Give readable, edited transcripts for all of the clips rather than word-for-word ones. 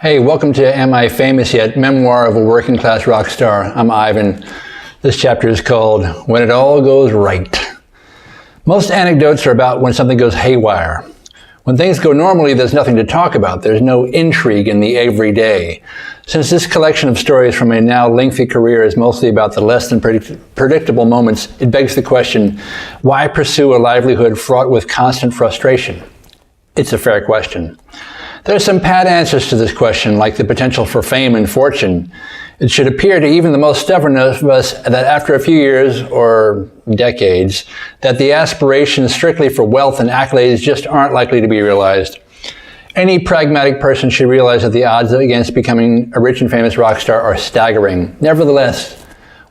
Hey, welcome to Am I Famous Yet? Memoir of a Working Class Rock Star. I'm Ivan. This chapter is called When It All Goes Right. Most anecdotes are about when something goes haywire. When things go normally, there's nothing to talk about. There's no intrigue in the everyday. Since this collection of stories from a now lengthy career is mostly about the less than predictable moments, it begs the question, why pursue a livelihood fraught with constant frustration? It's a fair question. There are some pat answers to this question, like the potential for fame and fortune. It should appear to even the most stubborn of us that after a few years or decades, that the aspirations strictly for wealth and accolades just aren't likely to be realized. Any pragmatic person should realize that the odds against becoming a rich and famous rock star are staggering. Nevertheless,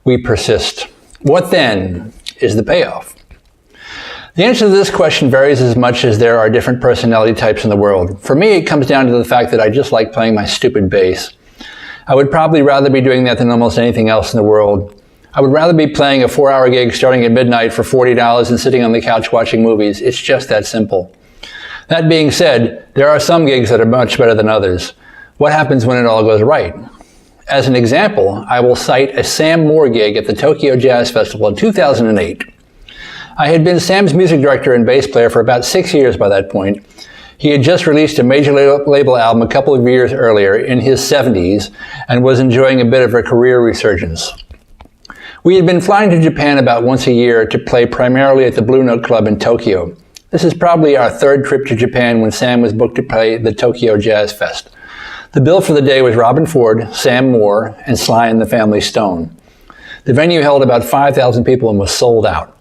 we persist. What then is the payoff? The answer to this question varies as much as there are different personality types in the world. For me, it comes down to the fact that I just like playing my stupid bass. I would probably rather be doing that than almost anything else in the world. I would rather be playing a 4-hour gig starting at midnight for $40 and sitting on the couch watching movies. It's just that simple. That being said, there are some gigs that are much better than others. What happens when it all goes right? As an example, I will cite a Sam Moore gig at the Tokyo Jazz Festival in 2008. I had been Sam's music director and bass player for about 6 years by that point. He had just released a major label album a couple of years earlier in his 70s and was enjoying a bit of a career resurgence. We had been flying to Japan about once a year to play primarily at the Blue Note Club in Tokyo. This is probably our third trip to Japan when Sam was booked to play the Tokyo Jazz Fest. The bill for the day was Robin Ford, Sam Moore, and Sly and the Family Stone. The venue held about 5,000 people and was sold out.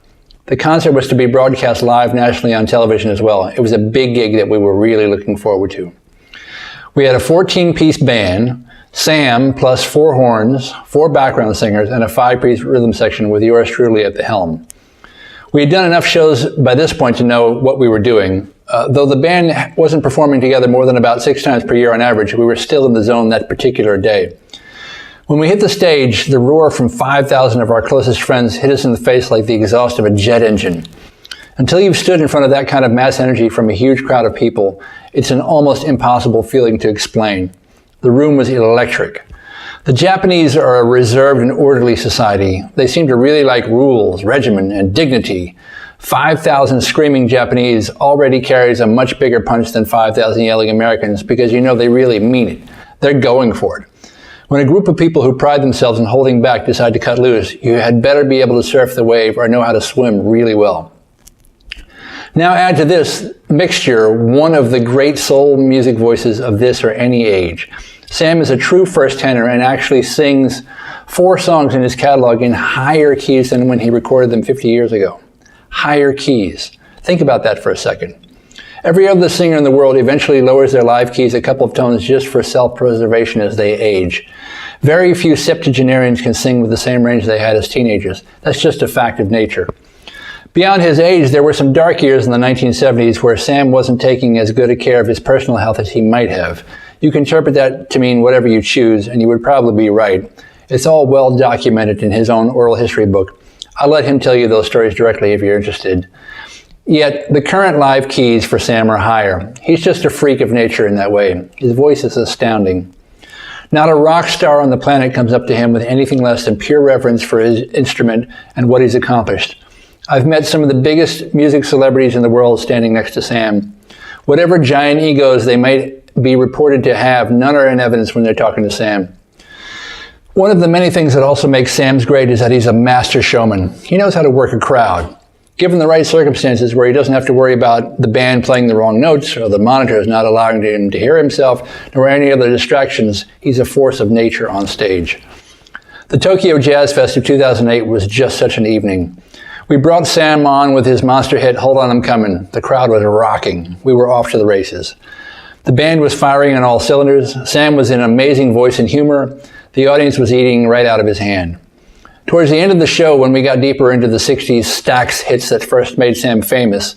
The concert was to be broadcast live nationally on television as well. It was a big gig that we were really looking forward to. We had a 14-piece band, Sam plus 4 horns, 4 background singers, and a 5-piece rhythm section with yours truly at the helm. We had done enough shows by this point to know what we were doing. Though the band wasn't performing together more than about 6 times per year on average, we were still in the zone that particular day. When we hit the stage, the roar from 5,000 of our closest friends hit us in the face like the exhaust of a jet engine. Until you've stood in front of that kind of mass energy from a huge crowd of people, it's an almost impossible feeling to explain. The room was electric. The Japanese are a reserved and orderly society. They seem to really like rules, regimen, and dignity. 5,000 screaming Japanese already carries a much bigger punch than 5,000 yelling Americans because you know they really mean it. They're going for it. When a group of people who pride themselves in holding back decide to cut loose, you had better be able to surf the wave or know how to swim really well. Now add to this mixture one of the great soul music voices of this or any age. Sam is a true first tenor and actually sings 4 songs in his catalog in higher keys than when he recorded them 50 years ago. Higher keys. Think about that for a second. Every other singer in the world eventually lowers their live keys a couple of tones just for self-preservation as they age. Very few septuagenarians can sing with the same range they had as teenagers. That's just a fact of nature. Beyond his age, there were some dark years in the 1970s where Sam wasn't taking as good a care of his personal health as he might have. You can interpret that to mean whatever you choose, and you would probably be right. It's all well documented in his own oral history book. I'll let him tell you those stories directly if you're interested. Yet, the current live keys for Sam are higher. He's just a freak of nature in that way. His voice is astounding. Not a rock star on the planet comes up to him with anything less than pure reverence for his instrument and what he's accomplished. I've met some of the biggest music celebrities in the world standing next to Sam. Whatever giant egos they might be reported to have, none are in evidence when they're talking to Sam. One of the many things that also makes Sam's great is that he's a master showman. He knows how to work a crowd. Given the right circumstances where he doesn't have to worry about the band playing the wrong notes or the monitors not allowing him to hear himself, nor any other distractions, he's a force of nature on stage. The Tokyo Jazz Fest of 2008 was just such an evening. We brought Sam on with his monster hit, Hold On I'm Coming. The crowd was rocking. We were off to the races. The band was firing on all cylinders. Sam was in amazing voice and humor. The audience was eating right out of his hand. Towards the end of the show, when we got deeper into the 60s Stax hits that first made Sam famous,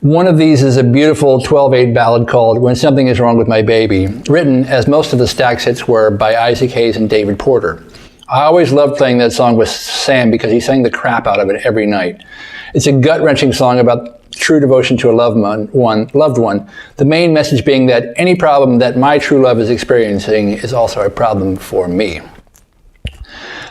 one of these is a beautiful 12/8 ballad called When Something Is Wrong With My Baby, written, as most of the Stax hits were, by Isaac Hayes and David Porter. I always loved playing that song with Sam because he sang the crap out of it every night. It's a gut-wrenching song about true devotion to a loved one, the main message being that any problem that my true love is experiencing is also a problem for me.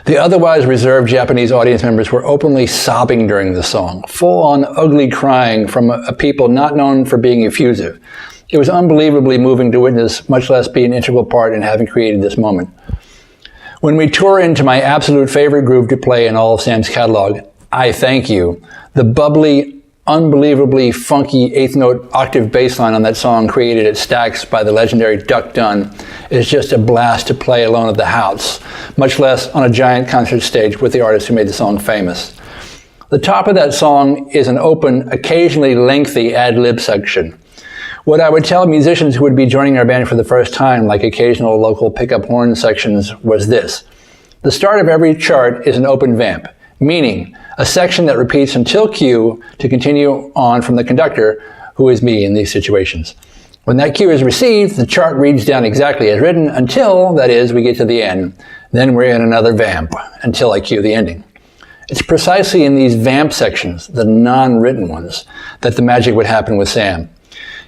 The otherwise reserved Japanese audience members were openly sobbing during the song, full-on ugly crying from a people not known for being effusive. It was unbelievably moving to witness, much less be an integral part in having created this moment. When we tore into my absolute favorite groove to play in all of Sam's catalog, I Thank You, the bubbly, unbelievably funky eighth note octave bass line on that song created at Stax by the legendary Duck Dunn is just a blast to play alone at the house, much less on a giant concert stage with the artist who made the song famous. The top of that song is an open, occasionally lengthy ad-lib section. What I would tell musicians who would be joining our band for the first time, like occasional local pickup horn sections, was this. The start of every chart is an open vamp, meaning a section that repeats until cue to continue on from the conductor, who is me in these situations. When that cue is received, the chart reads down exactly as written until, that is, we get to the end. Then we're in another vamp until I cue the ending. It's precisely in these vamp sections, the non-written ones, that the magic would happen with Sam.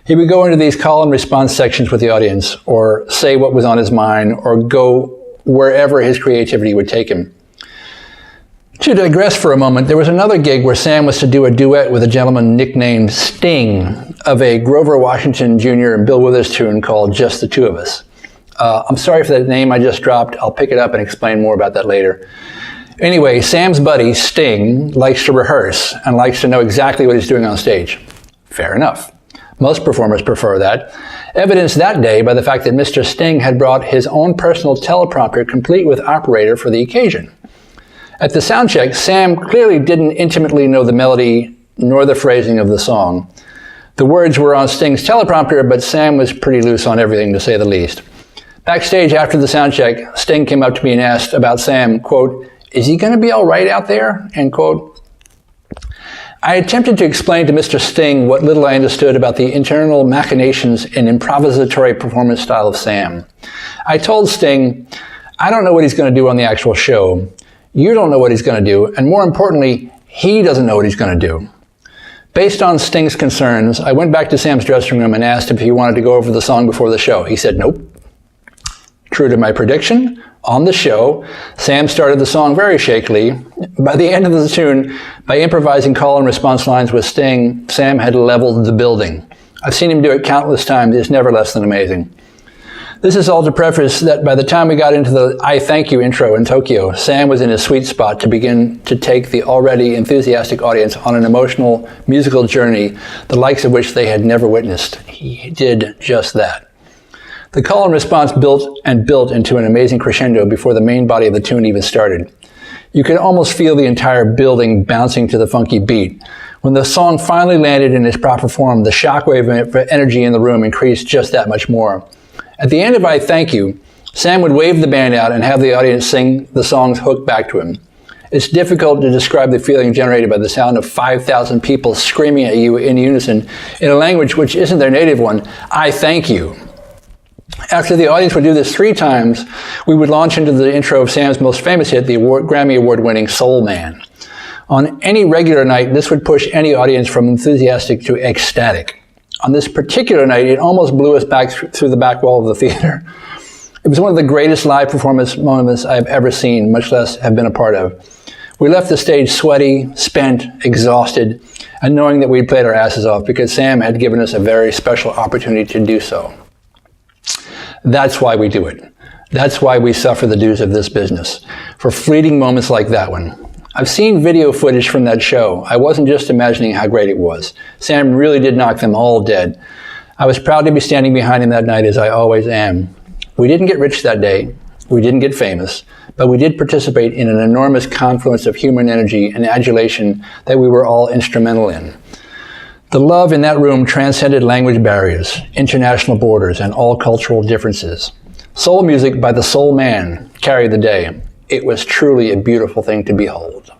He would go into these call and response sections with the audience, or say what was on his mind, or go wherever his creativity would take him. To digress for a moment, there was another gig where Sam was to do a duet with a gentleman nicknamed Sting of a Grover Washington Jr. and Bill Withers tune called Just the Two of Us. I'm sorry for that name I just dropped. I'll pick it up and explain more about that later. Anyway, Sam's buddy, Sting, likes to rehearse and likes to know exactly what he's doing on stage. Fair enough. Most performers prefer that. Evidenced that day by the fact that Mr. Sting had brought his own personal teleprompter complete with operator for the occasion. At the sound check, Sam clearly didn't intimately know the melody nor the phrasing of the song. The words were on Sting's teleprompter, but Sam was pretty loose on everything, to say the least. Backstage after the sound check, Sting came up to me and asked about Sam, quote, "Is he going to be all right out there?" End quote. I attempted to explain to Mr. Sting what little I understood about the internal machinations and improvisatory performance style of Sam. I told Sting, I don't know what he's going to do on the actual show. You don't know what he's going to do, and more importantly, he doesn't know what he's going to do. Based on Sting's concerns, I went back to Sam's dressing room and asked if he wanted to go over the song before the show. He said nope. True to my prediction, on the show, Sam started the song very shakily. By the end of the tune, by improvising call and response lines with Sting, Sam had leveled the building. I've seen him do it countless times. It's never less than amazing. This is all to preface that by the time we got into the I Thank You intro in Tokyo, Sam was in his sweet spot to begin to take the already enthusiastic audience on an emotional musical journey, the likes of which they had never witnessed. He did just that. The call and response built into an amazing crescendo before the main body of the tune even started. You could almost feel the entire building bouncing to the funky beat. When the song finally landed in its proper form, the shockwave of energy in the room increased just that much more. At the end of I Thank You, Sam would wave the band out and have the audience sing the song's hook back to him. It's difficult to describe the feeling generated by the sound of 5,000 people screaming at you in unison in a language which isn't their native one. I thank you. After the audience would do this 3 times, we would launch into the intro of Sam's most famous hit, the Grammy Award-winning Soul Man. On any regular night, this would push any audience from enthusiastic to ecstatic. On this particular night, it almost blew us back through the back wall of the theater. It was one of the greatest live performance moments I've ever seen, much less have been a part of. We left the stage sweaty, spent, exhausted, and knowing that we'd played our asses off because Sam had given us a very special opportunity to do so. That's why we do it. That's why we suffer the dues of this business, for fleeting moments like that one. I've seen video footage from that show. I wasn't just imagining how great it was. Sam really did knock them all dead. I was proud to be standing behind him that night, as I always am. We didn't get rich that day. We didn't get famous, but we did participate in an enormous confluence of human energy and adulation that we were all instrumental in. The love in that room transcended language barriers, international borders, and all cultural differences. Soul music by the Soul Man carried the day. It was truly a beautiful thing to behold.